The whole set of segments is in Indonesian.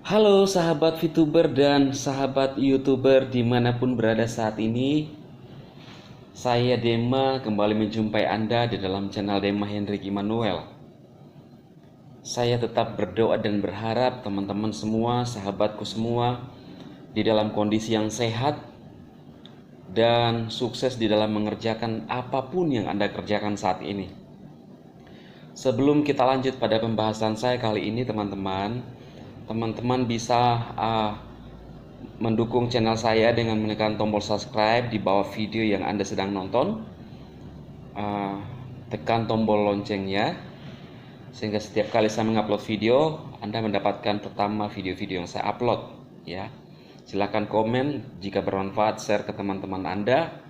Halo sahabat VTuber dan sahabat YouTuber dimanapun berada saat ini. Saya Dema kembali menjumpai Anda di dalam channel Dema Hendrik Immanuel. Saya tetap berdoa dan berharap teman-teman semua, sahabatku semua di dalam kondisi yang sehat dan sukses di dalam mengerjakan apapun yang Anda kerjakan saat ini. Sebelum kita lanjut pada pembahasan saya kali ini, teman-teman bisa mendukung channel saya dengan menekan tombol subscribe di bawah video yang Anda sedang nonton. Tekan tombol loncengnya sehingga setiap kali saya mengupload video, Anda mendapatkan pertama video-video yang saya upload, ya. Silakan komen jika bermanfaat, share ke teman-teman Anda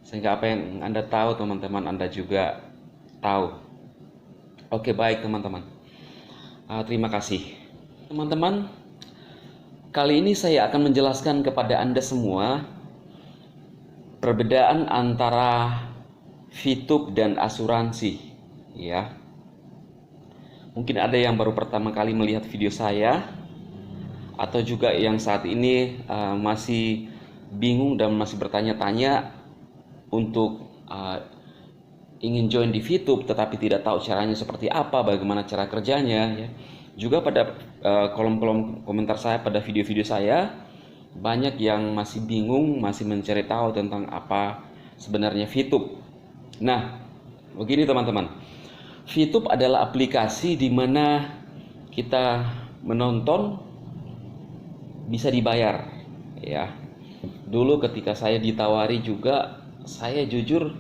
sehingga apa yang Anda tahu teman-teman Anda juga tahu. Oke, baik teman-teman. Terima kasih. Teman-teman, kali ini saya akan menjelaskan kepada Anda semua perbedaan antara VTube dan asuransi, ya. Mungkin ada yang baru pertama kali melihat video saya atau juga yang saat ini masih bingung dan masih bertanya-tanya untuk ingin join di VTube tetapi tidak tahu caranya seperti apa, bagaimana cara kerjanya, ya. Juga pada kolom-kolom komentar saya pada video-video saya banyak yang masih bingung, masih mencari tahu tentang apa sebenarnya VTube. Nah, begini teman-teman. VTube adalah aplikasi di mana kita menonton bisa dibayar, ya. Dulu ketika saya ditawari juga, saya jujur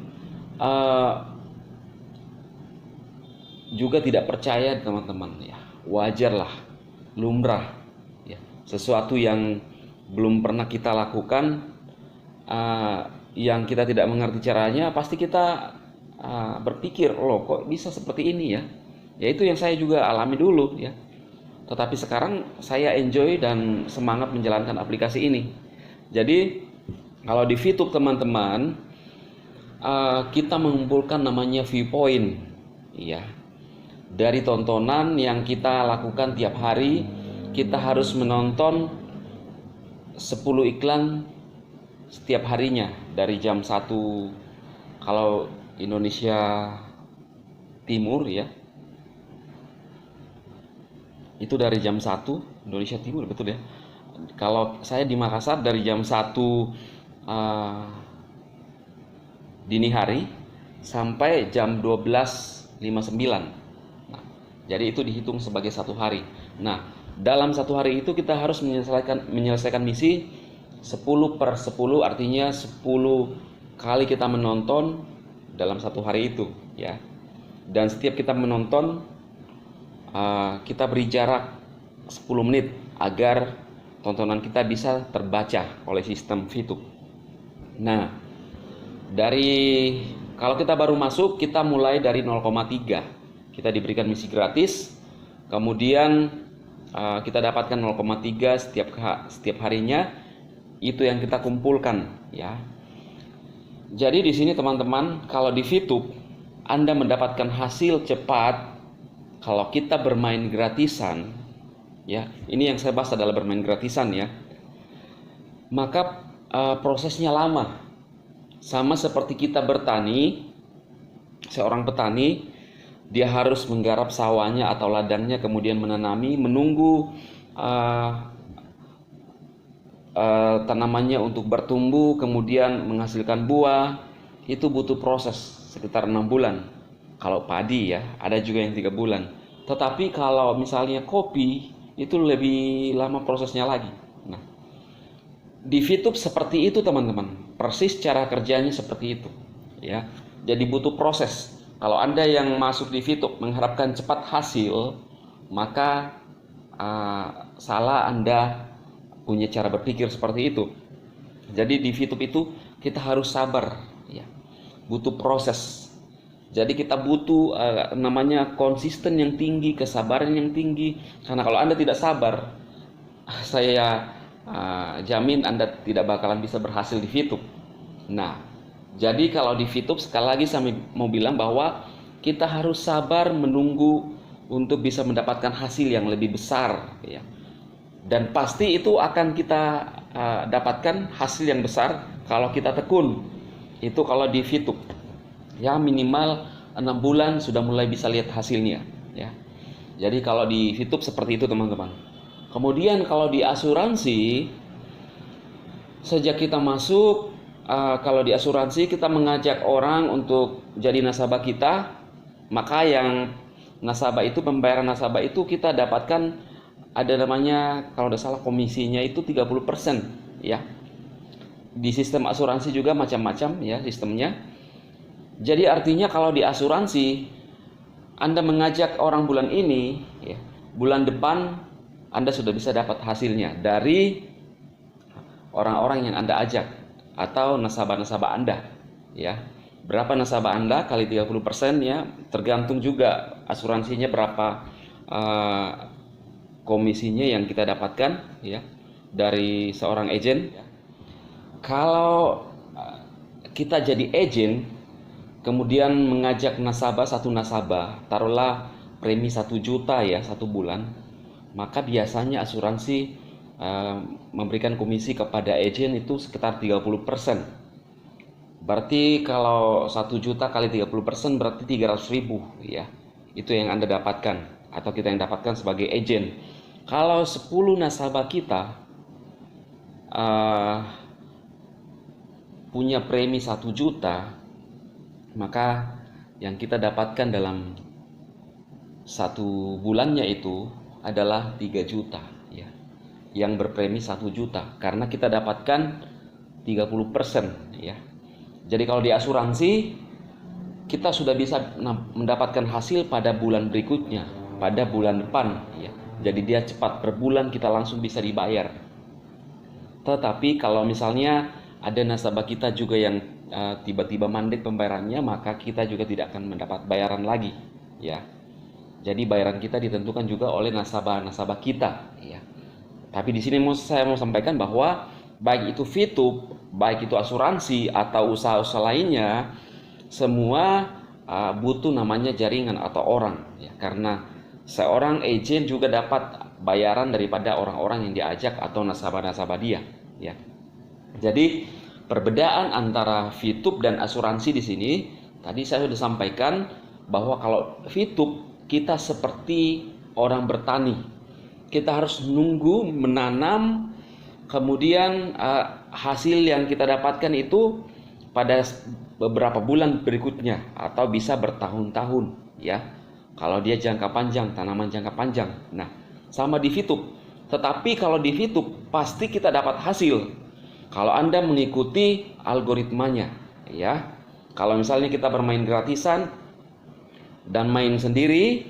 juga tidak percaya teman-teman, ya. Wajarlah, lumrah, ya. Sesuatu yang belum pernah kita lakukan, yang kita tidak mengerti caranya, pasti kita berpikir, loh kok bisa seperti ini, ya. Ya itu yang saya juga alami dulu, ya. Tetapi sekarang saya enjoy dan semangat menjalankan aplikasi ini. Jadi kalau di VTube teman-teman, kita mengumpulkan namanya viewpoint, ya. Dari tontonan yang kita lakukan tiap hari, kita harus menonton 10 iklan setiap harinya dari jam 1 kalau Indonesia Timur, ya. Itu dari jam 1 Indonesia Timur, betul ya. Kalau saya di Makassar dari jam 1 dini hari sampai jam 12.59. Jadi itu dihitung sebagai satu hari. Nah, dalam satu hari itu kita harus menyelesaikan misi 10/10, artinya 10 kali kita menonton dalam satu hari itu, ya. Dan setiap kita menonton, kita beri jarak 10 menit agar tontonan kita bisa terbaca oleh sistem VTube. Nah, kalau kita baru masuk, kita mulai dari 0,3. Kita diberikan misi gratis, kemudian kita dapatkan 0,3 setiap harinya. Itu yang kita kumpulkan, ya. Jadi di sini teman-teman, kalau di VTube Anda mendapatkan hasil cepat kalau kita bermain gratisan, ya. Ini yang saya bahas adalah bermain gratisan, ya. Maka prosesnya lama. Sama seperti kita bertani, seorang petani dia harus menggarap sawahnya atau ladangnya, kemudian menanami, menunggu tanamannya untuk bertumbuh, kemudian menghasilkan buah. Itu butuh proses sekitar 6 bulan. Kalau padi, ya, ada juga yang 3 bulan. Tetapi kalau misalnya kopi, itu lebih lama prosesnya lagi. Nah, di VTube seperti itu teman-teman, persis cara kerjanya seperti itu, ya. Jadi butuh proses. Kalau Anda yang masuk di VTube mengharapkan cepat hasil, maka salah Anda punya cara berpikir seperti itu. Jadi di VTube itu kita harus sabar, ya. Butuh proses. Jadi kita butuh namanya konsisten yang tinggi, kesabaran yang tinggi. Karena kalau Anda tidak sabar, saya jamin Anda tidak bakalan bisa berhasil di VTube. Nah, jadi kalau di VTube, sekali lagi saya mau bilang bahwa kita harus sabar menunggu untuk bisa mendapatkan hasil yang lebih besar, ya. Dan pasti itu akan kita dapatkan hasil yang besar kalau kita tekun. Itu kalau di VTube. Ya minimal 6 bulan sudah mulai bisa lihat hasilnya ya. Jadi kalau di VTube seperti itu teman-teman. Kemudian kalau di asuransi, sejak kita masuk, kalau di asuransi kita mengajak orang untuk jadi nasabah kita, maka yang nasabah itu, pembayaran nasabah itu kita dapatkan ada namanya, kalau tidak salah komisinya itu 30% ya. Di sistem asuransi juga macam-macam ya sistemnya. Jadi artinya kalau di asuransi Anda mengajak orang bulan ini ya, bulan depan Anda sudah bisa dapat hasilnya dari orang-orang yang Anda ajak atau nasabah-nasabah Anda ya. Berapa nasabah Anda kali 30% ya, tergantung juga asuransinya berapa komisinya yang kita dapatkan ya dari seorang agen. Kalau kita jadi agen kemudian mengajak nasabah, satu nasabah taruhlah premi 1 juta ya 1 bulan, maka biasanya asuransi memberikan komisi kepada agen itu sekitar 30%. Berarti kalau 1 juta kali 30% berarti 300.000 ya. Itu yang Anda dapatkan atau kita yang dapatkan sebagai agen. Kalau 10 nasabah kita punya premi 1 juta, maka yang kita dapatkan dalam 1 bulannya itu adalah 3 juta ya. Yang berpremi 1 juta karena kita dapatkan 30% ya. Jadi kalau di asuransi kita sudah bisa mendapatkan hasil pada bulan berikutnya, pada bulan depan ya. Jadi dia cepat, per bulan kita langsung bisa dibayar. Tetapi kalau misalnya ada nasabah kita juga yang tiba-tiba mandek pembayarannya, maka kita juga tidak akan mendapat bayaran lagi ya. Jadi bayaran kita ditentukan juga oleh nasabah-nasabah kita ya. Tapi di sini saya mau sampaikan bahwa baik itu VTube, baik itu asuransi atau usaha-usaha lainnya, semua butuh namanya jaringan atau orang ya. Karena seorang agen juga dapat bayaran daripada orang-orang yang diajak atau nasabah-nasabah dia ya. Jadi perbedaan antara VTube dan asuransi di sini tadi saya sudah sampaikan bahwa kalau VTube kita seperti orang bertani. Kita harus nunggu menanam, kemudian hasil yang kita dapatkan itu pada beberapa bulan berikutnya atau bisa bertahun-tahun ya. Kalau dia jangka panjang, tanaman jangka panjang. Nah, sama di VTube. Tetapi kalau di VTube pasti kita dapat hasil kalau Anda mengikuti algoritmanya ya. Kalau misalnya kita bermain gratisan dan main sendiri,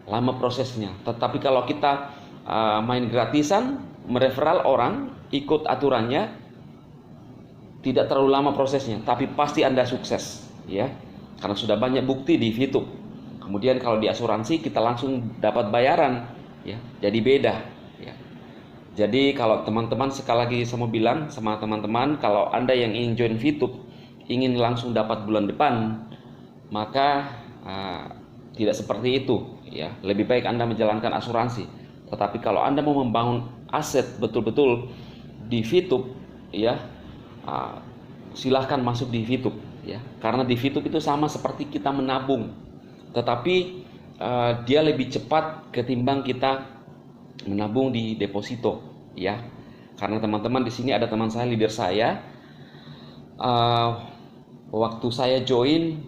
lama prosesnya. Tetapi kalau kita main gratisan, mereferral orang, ikut aturannya, tidak terlalu lama prosesnya, tapi pasti Anda sukses ya. Karena sudah banyak bukti di VTube. Kemudian kalau di asuransi kita langsung dapat bayaran ya. Jadi beda ya. Jadi kalau teman-teman, sekali lagi saya mau bilang sama teman-teman, kalau Anda yang ingin join VTube, ingin langsung dapat bulan depan, maka tidak seperti itu ya. Lebih baik Anda menjalankan asuransi. Tetapi kalau Anda mau membangun aset betul-betul di VTube ya, silahkan masuk di VTube ya. Karena di VTube itu sama seperti kita menabung, tetapi dia lebih cepat ketimbang kita menabung di deposito ya. Karena teman-teman di sini ada teman saya, leader saya, waktu saya join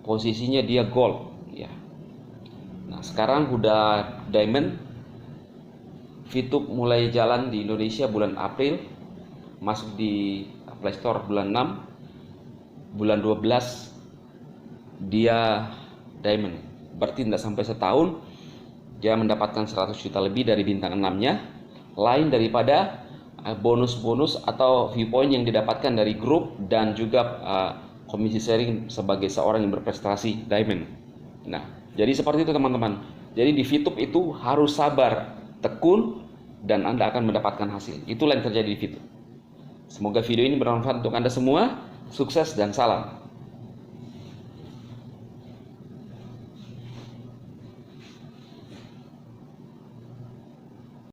posisinya dia gold ya. Nah sekarang udah diamond. VTube mulai jalan di Indonesia bulan April, masuk di Play Store bulan 6, bulan 12 dia diamond. Berarti tidak sampai setahun dia mendapatkan 100 juta lebih dari bintang 6-nya, lain daripada bonus-bonus atau viewpoint yang didapatkan dari grup dan juga komisi sharing sebagai seorang yang berprestasi diamond. Nah, jadi seperti itu teman-teman. Jadi di VTube itu harus sabar, tekun, dan Anda akan mendapatkan hasil. Itulah yang terjadi di VTube. Semoga video ini bermanfaat untuk Anda semua. Sukses dan salam.